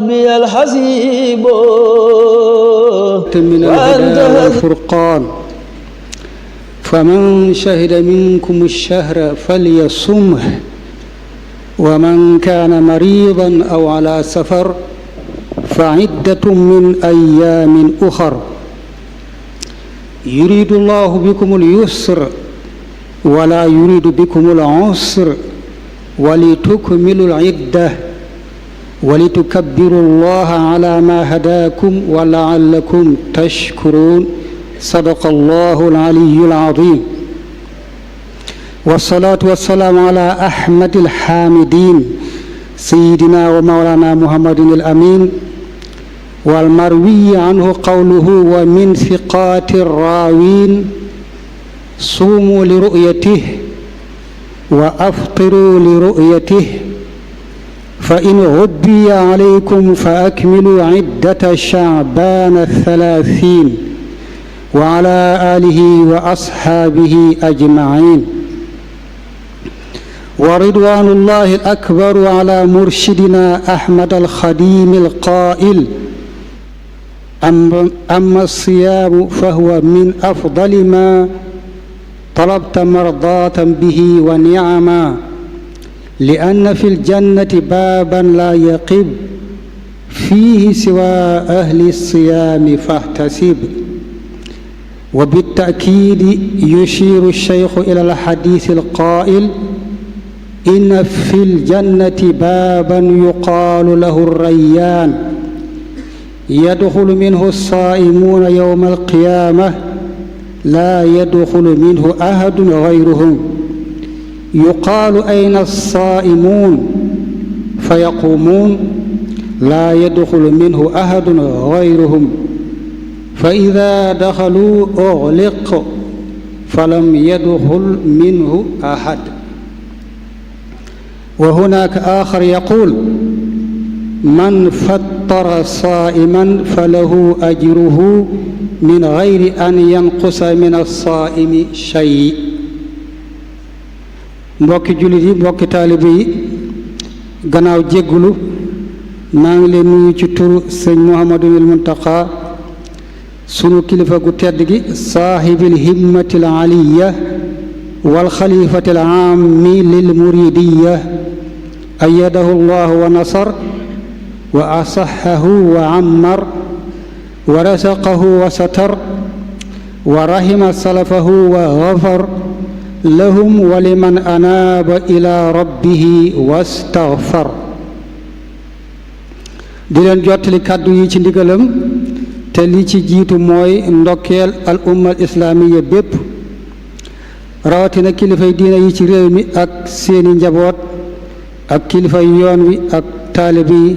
بي الحسيب من الهدى والفرقان فمن شهد منكم الشهر فليصمه ومن كان مريضا أو على سفر فعدة من أيام أخر يريد الله بكم اليسر ولا يريد بكم العسر ولتكملوا العدة ولتكبروا الله على ما هداكم ولعلكم تشكرون صدق الله العلي العظيم والصلاة والسلام على أحمد الحامدين سيدنا ومولانا محمد الأمين والمروي عنه قوله ومن ثقات الراوين صوموا لرؤيته وأفطروا لرؤيته فإن غبي عليكم فأكملوا عدة شعبان 30 وعلى آله وأصحابه أجمعين ورضوان الله الأكبر على مرشدنا أحمد الخديم القائل أما الصيام فهو من أفضل ما طلبت مرضاة به ونعما لأن في الجنة بابا لا يقب فيه سوى أهل الصيام فاحتسب وبالتأكيد يشير الشيخ إلى الحديث القائل إن في الجنة بابا يقال له الريان يدخل منه الصائمون يوم القيامة لا يدخل منه أحد غيرهم يقال أين الصائمون فيقومون لا يدخل منه أحد غيرهم فإذا دخلوا أغلق فلم يدخل منه أحد وهناك آخر يقول من فطر صائما فله أجره من غير أن ينقص من الصائم شيء mbokki jullit yi mbokki taalibe yi gannaaw jéggulu maa ngi leen nuyu ci turu sëñ Muhammadul Muntaqa sunu kilifa gu tedd gi saahibil himmatil aliya wal xalifatil aammi lil muridiya ayyadahu llahu wa nasar wa asaxahu wa ammar wa rasaqahu wa satar wa rahima salafahu wa gafar lahum wa liman anaaba ila rabbihi wastaghfar di leen jottali kàddu yi ci ndigalam te li ci jiitu mooy ndokkeel al umma al islaamiya bépp rawatina kilifay diina yi ci réew mi ak seeni njaboot ak kilifay yoon wi ak taalibe yi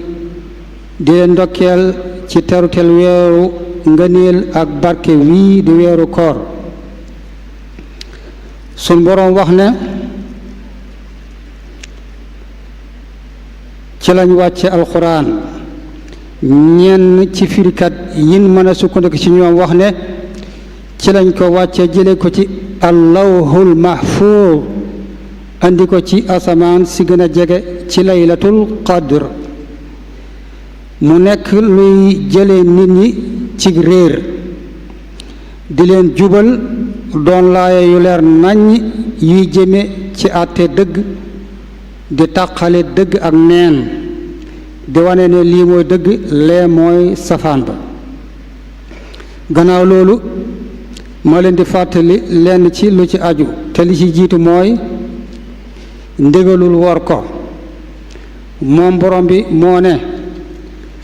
di leen ndokkeel ci terutel weeru ngëneel ak barke wii di weeru koor sun boroom wax ne ci lañ wàcce alxuraan ñenn ci firikat yin mën a sukkandiku ci ñoom wax ne ci lañ ko wàcce jële ko ci allawhul mahfuuz andi ko ci asamaan si gën a jege ci laylatul qadr mu nekk luy jële nit ñi ci réer di leen jubal doon laaya yu leer naññ yuy jëme ci àtte dëgg di tàqale dëgg ak neen di wane ne lii mooy dëgg lee mooy safaan ba gannaaw loolu ma leen di fàttali lenn ci lu ci aju te li ci jiitu mooy ndigalul wor ko moom borom bi moo ne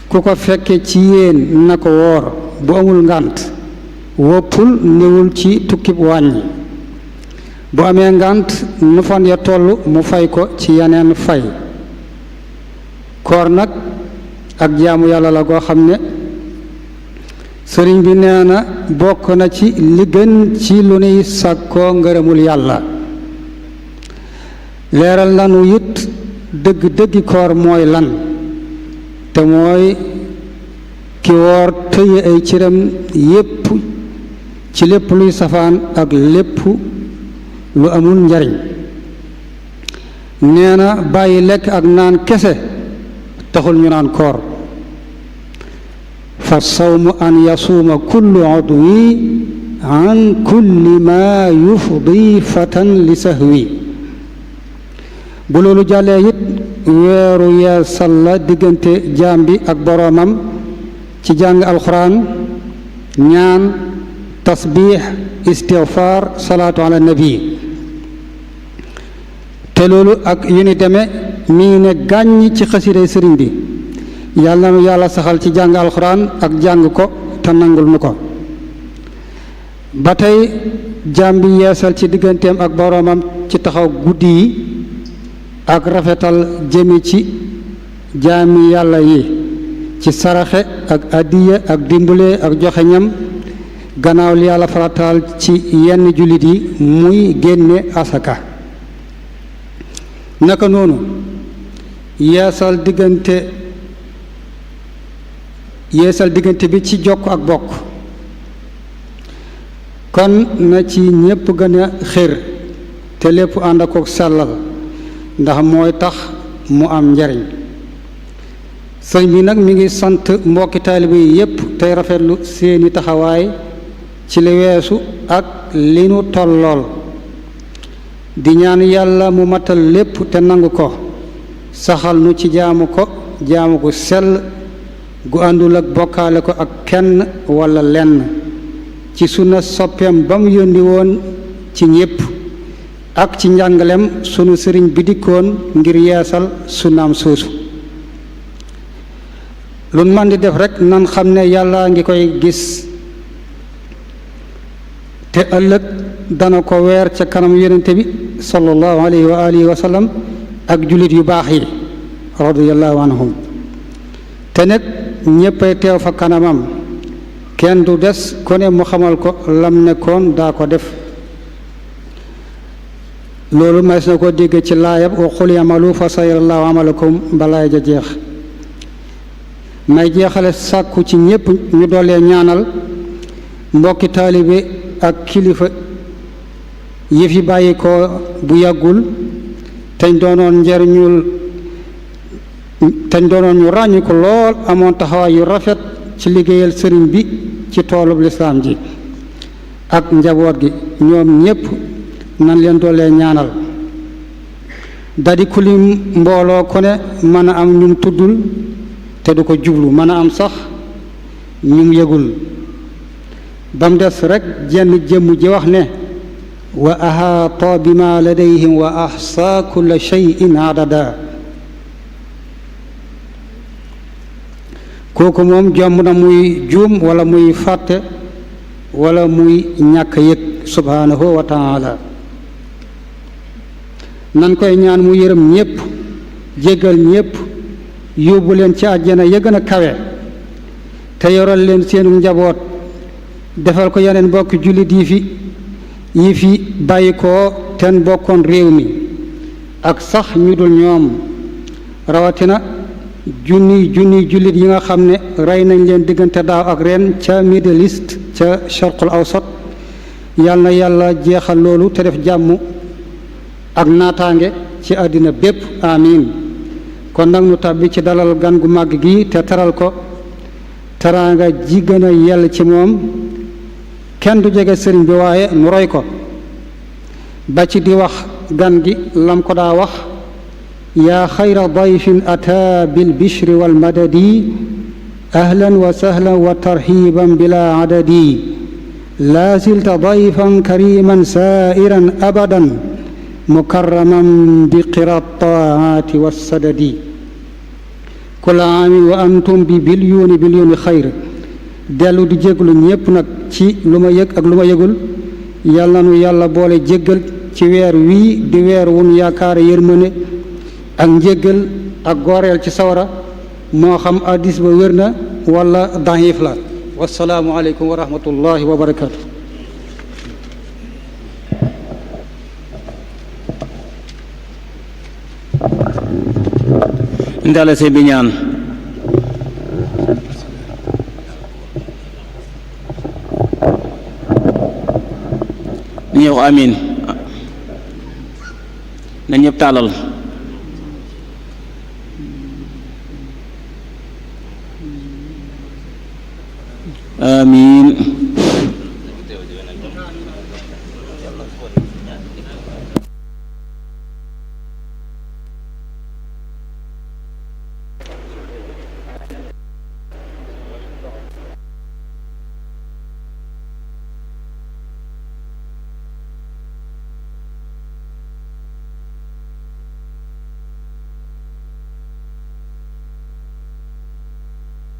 ku ko fekke ci yéen na ko woor bu amul ngànt woppul niwul ci tukkib wàññi bu amee ngànt nu fan ya toll mu fay ko ci yeneen fay koor nag ak jaamu yàlla la goo xam ne sëriñ bi nee na bokk na ci li gën ci lu nuy sàkkoo ngërëmul yàlla leeral nanu it dëgg-dëggi koor mooy lan te mooy ki woor tëye ay cëram yépp ci lépp luy safaan ak lépp lu amul njariñ nee na bàyyi lekk ak naan kese taxul ñu naan koor fa sawmu an yasuuma kullu udwi an kulli ma yufdi fatan li sahwi bu loolu jàllee it weeru yeesal la diggante jaam bi ak boroomam ci jàng alxuraan ñaan tasbiix istigfaar salaatu ala nabi te loolu ak yu ni demee mi ngi ne gàññ ci xasida sëriñ bi yàlla na yàlla saxal ci jàng alxuraan ak jàng ko te nangul nu ko ba tey jaam bi yeesal ci digganteem ak boroomam ci taxaw guddi yi ak rafetal jëmi ci jaami yàlla yi ci saraxe ak addiya ak dimbale ak joxe ñam gannaaw li yàlla farataal ci yenn jullit yi muy génne asaka naka noonu yeesal diggante bi ci jokk ak bokk kon na ci ñépp gën a xër te lépp ànd ak sellal ndax mooy tax mu am njariñ sëñ bi nag mi ngi sant mbokki taalibe yi yépp tey rafetlu seeni taxawaay ci li weesu ak li nu tollool di ñaan yàlla mu matal lépp te nangu ko saxal nu ci jaamu gu sell gu àndul ak bokkaale ko ak kenn walla lenn ci sunna soppeem ba mu yónni woon ci ñépp ak ci njàngalem sunu sëriñ bi dikkoon ngir yeesal sunnaam soosu lu man di def rekk nan xam ne yàlla ngi koy gis te ëllëg dana ko weer ca kanam yonente bi sallallahu alayhi wa alihi wa sallam ak jullit yu baax yi radiyallahu anhum te nag ñéppay teew fa kanamam kenn du des ku ne mu xamal ko lam nekkoon daa ko def loolu mas na ko dégg ci laayab wa qul i'malu fa sayarallahu amalakum balaay ja jeex may jeexale sàkku ci ñépp ñu doolee ñaanal mbokki taalibe ak kilifa yi fi bàyyi ko bu yàggul teñ doonoon ñu ràññu ko lool amoon taxawaay yu rafet ci liggéeyal sëriñ bi ci toolub lislaam ji ak njaboot gi ñoom ñépp nan leen doolee ñaanal dadi kulim mbooloo ku ne mën a am ñum tuddul te du ko jublu mën a am sax ñum yëgul ba mu des rekk jenn jëmm ji wax ne wa ahaata bima ladayhim wa ahsa kulla shay'in adada kooku moom jomb na muy juum walla muy fàtte walla muy ñàkk yëg subhanahu wa taala nan koy ñaan mu yërëm ñépp jéggal ñépp yóbbu leen ci àjjana ya gën a kawe te yoral leen seenu njaboot defal ko yeneen bokk jullit yi fi bàyyi ko ten bokkoon réew mi ak sax ñu dul ñoom rawatina junniy jullit yi nga xam ne rey nañ leen diggante daaw ak ren ca Middle East ca Sharqul Awsat yal na yàlla jeexal loolu te def jàmm ak naataange ci àddina bépp amiin kon nag nu tàbbi ci dalal gan gu màgg gi te teral ko teraanga ji gën a yell ci moom kenn du jege sëriñ bi waaye nu roy ko ba ci di wax gan gi lam ko daa wax yaa xayra dayfin ataa bil bishri wal madadi ahlan wa sahlan wa tarhiban bila adadi laa zilta dayfan kariman sairan abadan mukarraman bi qira taati wassadadi kula amin wa antum bi bilyoni xayr dellu di jéglu ñépp nag ci lu ma yëg ak lu ma yëgul yàlla nu yàlla boole jéggal ci weer wii di weer wun yaakaare yërmande ak njéggal ak gooreel ci sawara moo xam addis ba wér na wala daxiif la wasalaamu aleykum wa rahmatullahi wa barakaatu. ndala se bi ñaan ñëw amin na ñëpp tàllal amiin